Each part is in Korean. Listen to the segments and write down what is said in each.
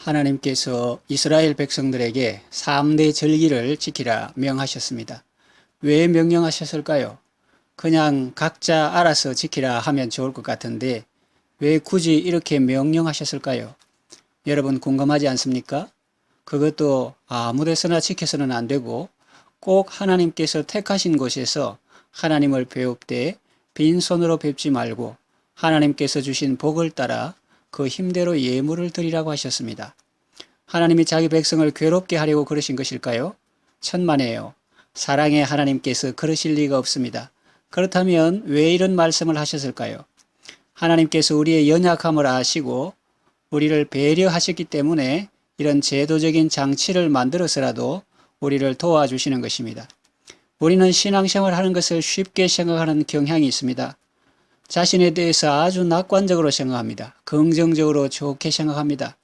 하나님께서 이스라엘 백성들에게 3대 절기를 지키라 명하셨습니다. 왜 명령하셨을까요? 그냥 각자 알아서 지키라 하면 좋을 것 같은데 왜 굳이 이렇게 명령하셨을까요? 여러분 궁금하지 않습니까? 그것도 아무 데서나 지켜서는 안 되고 꼭 하나님께서 택하신 곳에서 하나님을 배울 때 빈손으로 뵙지 말고 하나님께서 주신 복을 따라 그 힘대로 예물을 드리라고 하셨습니다. 하나님이 자기 백성을 괴롭게 하려고 그러신 것일까요? 천만에요. 사랑의 하나님께서 그러실 리가 없습니다. 그렇다면 왜 이런 말씀을 하셨을까요? 하나님께서 우리의 연약함을 아시고 우리를 배려하셨기 때문에 이런 제도적인 장치를 만들어서라도 우리를 도와주시는 것입니다. 우리는 신앙생활 하는 것을 쉽게 생각하는 경향이 있습니다. 자신에 대해서 아주 낙관적으로 생각합니다. 긍정적으로 좋게 생각합니다.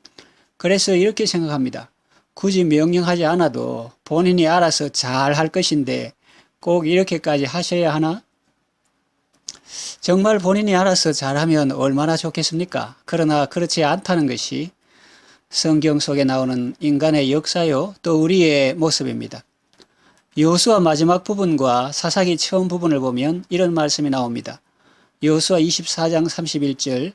그래서 이렇게 생각합니다. 굳이 명령하지 않아도 본인이 알아서 잘 할 것인데 꼭 이렇게까지 하셔야 하나? 정말 본인이 알아서 잘하면 얼마나 좋겠습니까? 그러나 그렇지 않다는 것이 성경 속에 나오는 인간의 역사요, 또 우리의 모습입니다. 여호수아 마지막 부분과 사사기 처음 부분을 보면 이런 말씀이 나옵니다. 여호수아 24장 31절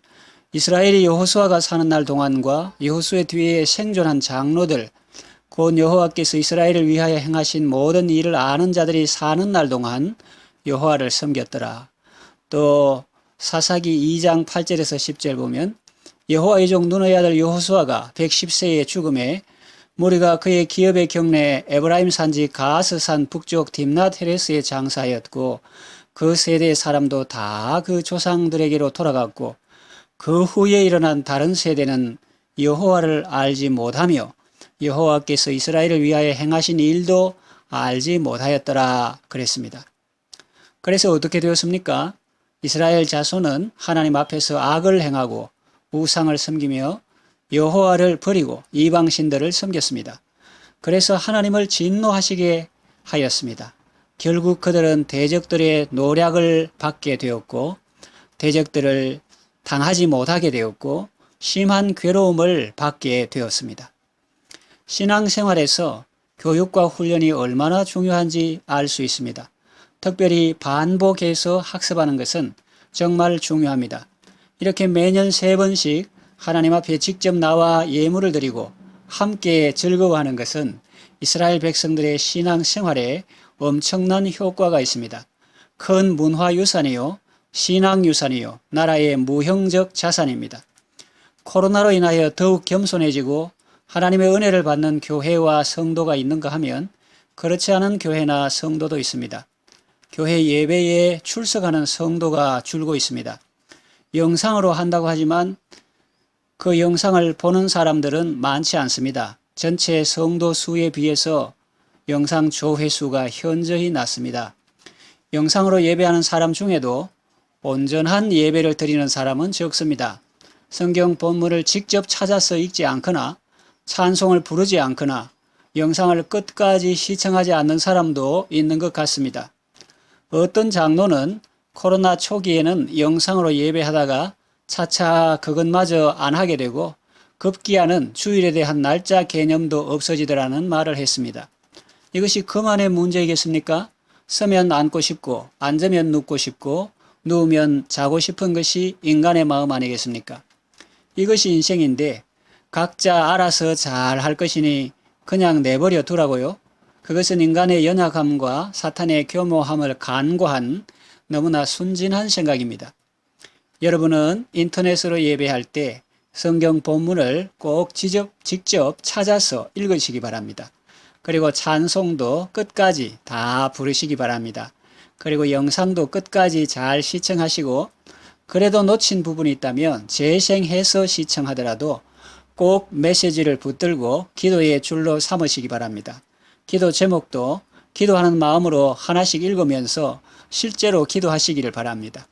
이스라엘이 여호수아가 사는 날 동안과 여호수의 뒤에 생존한 장로들 곧 여호와께서 이스라엘을 위하여 행하신 모든 일을 아는 자들이 사는 날 동안 여호와를 섬겼더라. 또 사사기 2장 8절에서 10절 보면 여호와의 종 눈의 아들 여호수아가 110세의 죽음에 무리가 그의 기업의 경내 에브라임 산지 가스산 북쪽 딥낫 헤레스에 장사하였고 그 세대의 사람도 다 그 조상들에게로 돌아갔고 그 후에 일어난 다른 세대는 여호와를 알지 못하며 여호와께서 이스라엘을 위하여 행하신 일도 알지 못하였더라 그랬습니다. 그래서 어떻게 되었습니까? 이스라엘 자손은 하나님 앞에서 악을 행하고 우상을 섬기며 여호와를 버리고 이방신들을 섬겼습니다. 그래서 하나님을 진노하시게 하였습니다. 결국 그들은 대적들의 노략을 받게 되었고 대적들을 당하지 못하게 되었고 심한 괴로움을 받게 되었습니다. 신앙생활에서 교육과 훈련이 얼마나 중요한지 알 수 있습니다. 특별히 반복해서 학습하는 것은 정말 중요합니다. 이렇게 매년 3번씩 하나님 앞에 직접 나와 예물을 드리고 함께 즐거워하는 것은 이스라엘 백성들의 신앙생활에 엄청난 효과가 있습니다. 큰 문화유산이요, 신앙유산이요, 나라의 무형적 자산입니다. 코로나로 인하여 더욱 겸손해지고 하나님의 은혜를 받는 교회와 성도가 있는가 하면 그렇지 않은 교회나 성도도 있습니다. 교회 예배에 출석하는 성도가 줄고 있습니다. 영상으로 한다고 하지만 그 영상을 보는 사람들은 많지 않습니다. 전체 성도 수에 비해서 영상 조회수가 현저히 낮습니다. 영상으로 예배하는 사람 중에도 온전한 예배를 드리는 사람은 적습니다. 성경 본문을 직접 찾아서 읽지 않거나 찬송을 부르지 않거나 영상을 끝까지 시청하지 않는 사람도 있는 것 같습니다. 어떤 장로는 코로나 초기에는 영상으로 예배하다가 차차 그것마저 안 하게 되고 급기야는 주일에 대한 날짜 개념도 없어지더라는 말을 했습니다. 이것이 그만의 문제이겠습니까? 서면 앉고 싶고 앉으면 눕고 싶고 누우면 자고 싶은 것이 인간의 마음 아니겠습니까? 이것이 인생인데 각자 알아서 잘 할 것이니 그냥 내버려 두라고요? 그것은 인간의 연약함과 사탄의 교모함을 간과한 너무나 순진한 생각입니다. 여러분은 인터넷으로 예배할 때 성경 본문을 꼭 직접 찾아서 읽으시기 바랍니다. 그리고 찬송도 끝까지 다 부르시기 바랍니다. 그리고 영상도 끝까지 잘 시청하시고 그래도 놓친 부분이 있다면 재생해서 시청하더라도 꼭 메시지를 붙들고 기도의 줄로 삼으시기 바랍니다. 기도 제목도 기도하는 마음으로 하나씩 읽으면서 실제로 기도하시기를 바랍니다.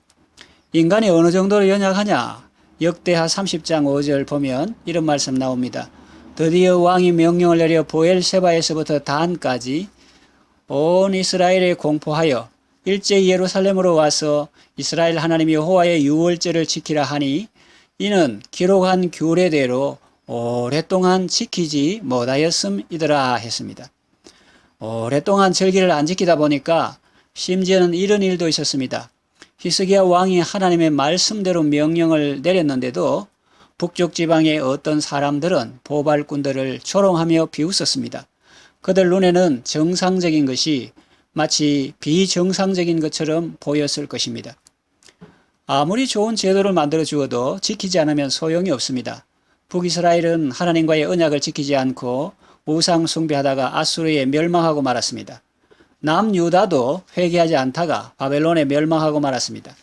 인간이 어느 정도로 연약하냐? 역대하 30장 5절 보면 이런 말씀 나옵니다. 드디어 왕이 명령을 내려 보엘세바에서부터 단까지 온 이스라엘에 공포하여 일제히 예루살렘으로 와서 이스라엘 하나님 여호와의 유월절을 지키라 하니 이는 기록한 규례대로 오랫동안 지키지 못하였음이더라 했습니다. 오랫동안 절기를 안 지키다 보니까 심지어는 이런 일도 있었습니다. 히스기야 왕이 하나님의 말씀대로 명령을 내렸는데도 북쪽 지방의 어떤 사람들은 보발꾼들을 조롱하며 비웃었습니다. 그들 눈에는 정상적인 것이 마치 비정상적인 것처럼 보였을 것입니다. 아무리 좋은 제도를 만들어 주어도 지키지 않으면 소용이 없습니다. 북이스라엘은 하나님과의 언약을 지키지 않고 우상 숭배하다가 아수르에 멸망하고 말았습니다. 남유다도 회개하지 않다가 바벨론에 멸망하고 말았습니다.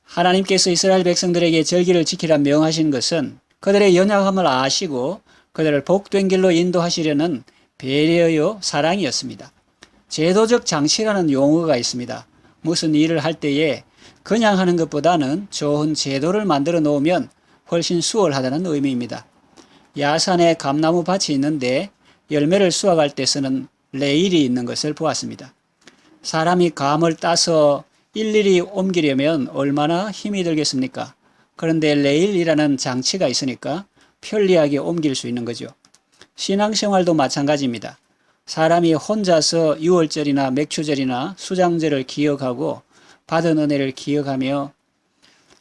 하나님께서 이스라엘 백성들에게 절기를 지키라 명하신 것은 그들의 연약함을 아시고 그들을 복된 길로 인도하시려는 배려요 사랑이었습니다. 제도적 장치라는 용어가 있습니다. 무슨 일을 할 때에 그냥 하는 것보다는 좋은 제도를 만들어 놓으면 훨씬 수월하다는 의미입니다. 야산에 감나무 밭이 있는데 열매를 수확할 때 쓰는 레일이 있는 것을 보았습니다. 사람이 감을 따서 일일이 옮기려면 얼마나 힘이 들겠습니까? 그런데 레일이라는 장치가 있으니까 편리하게 옮길 수 있는 거죠. 신앙생활도 마찬가지입니다. 사람이 혼자서 유월절이나 맥추절이나 수장절을 기억하고 받은 은혜를 기억하며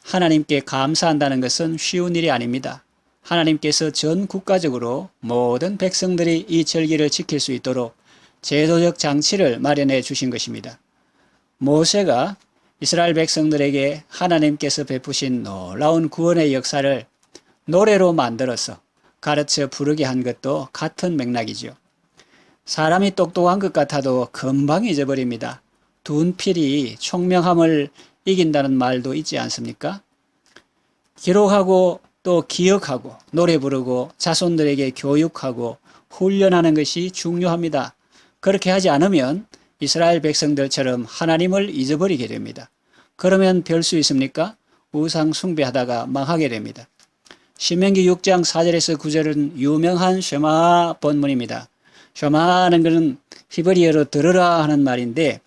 하나님께 감사한다는 것은 쉬운 일이 아닙니다. 하나님께서 전 국가적으로 모든 백성들이 이 절기를 지킬 수 있도록 제도적 장치를 마련해 주신 것입니다. 모세가 이스라엘 백성들에게 하나님께서 베푸신 놀라운 구원의 역사를 노래로 만들어서 가르쳐 부르게 한 것도 같은 맥락이죠. 사람이 똑똑한 것 같아도 금방 잊어버립니다. 둔필이 총명함을 이긴다는 말도 있지 않습니까? 기록하고 또 기억하고 노래 부르고 자손들에게 교육하고 훈련하는 것이 중요합니다. 그렇게 하지 않으면 이스라엘 백성들처럼 하나님을 잊어버리게 됩니다. 그러면 별 수 있습니까? 우상 숭배하다가 망하게 됩니다. 신명기 6장 4절에서 9절은 유명한 쉐마 본문입니다. 쉐마는 것은 히브리어로 들으라 하는 말인데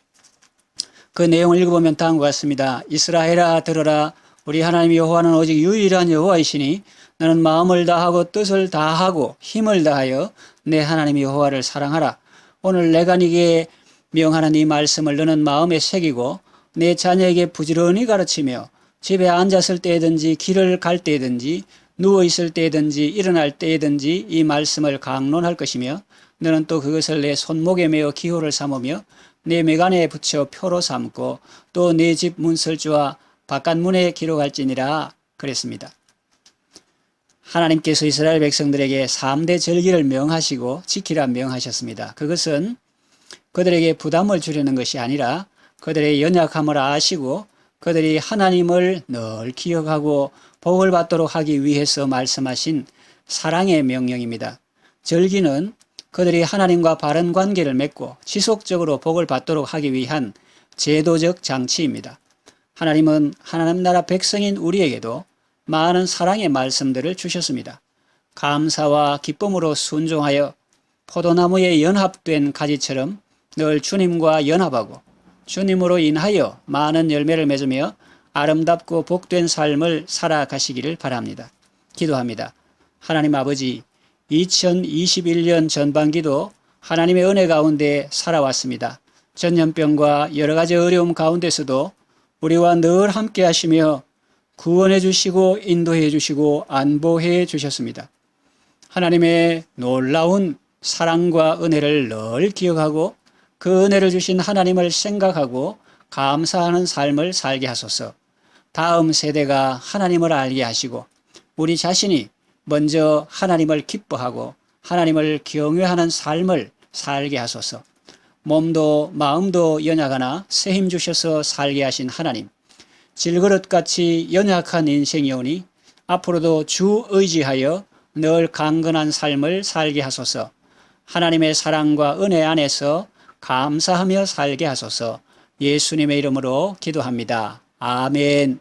그 내용을 읽어보면 다음과 같습니다. 이스라엘아 들으라. 우리 하나님 여호와는 오직 유일한 여호와이시니 너는 마음을 다하고 뜻을 다하고 힘을 다하여 내 하나님 여호와를 사랑하라. 오늘 내가 네게 명하는 이 말씀을 너는 마음에 새기고 내 자녀에게 부지런히 가르치며 집에 앉았을 때든지 길을 갈 때든지 누워있을 때든지 일어날 때든지 이 말씀을 강론할 것이며 너는 또 그것을 내 손목에 메어 기호를 삼으며 내 매간에 붙여 표로 삼고 또 내 집 문설주와 바깥문에 기록할지니라 그랬습니다. 하나님께서 이스라엘 백성들에게 3대 절기를 명하시고 지키라 명하셨습니다. 그것은 그들에게 부담을 주려는 것이 아니라 그들의 연약함을 아시고 그들이 하나님을 늘 기억하고 복을 받도록 하기 위해서 말씀하신 사랑의 명령입니다. 절기는 그들이 하나님과 바른 관계를 맺고 지속적으로 복을 받도록 하기 위한 제도적 장치입니다. 하나님은 하나님 나라 백성인 우리에게도 많은 사랑의 말씀들을 주셨습니다. 감사와 기쁨으로 순종하여 포도나무에 연합된 가지처럼 늘 주님과 연합하고 주님으로 인하여 많은 열매를 맺으며 아름답고 복된 삶을 살아가시기를 바랍니다. 기도합니다. 하나님 아버지, 2021년 전반기도 하나님의 은혜 가운데 살아왔습니다. 전염병과 여러 가지 어려움 가운데서도 우리와 늘 함께 하시며 구원해 주시고 인도해 주시고 안보해 주셨습니다. 하나님의 놀라운 사랑과 은혜를 늘 기억하고 그 은혜를 주신 하나님을 생각하고 감사하는 삶을 살게 하소서. 다음 세대가 하나님을 알게 하시고 우리 자신이 먼저 하나님을 기뻐하고 하나님을 경외하는 삶을 살게 하소서. 몸도 마음도 연약하나 새 힘 주셔서 살게 하신 하나님, 질그릇같이 연약한 인생이오니 앞으로도 주 의지하여 늘 강건한 삶을 살게 하소서. 하나님의 사랑과 은혜 안에서 감사하며 살게 하소서. 예수님의 이름으로 기도합니다. 아멘.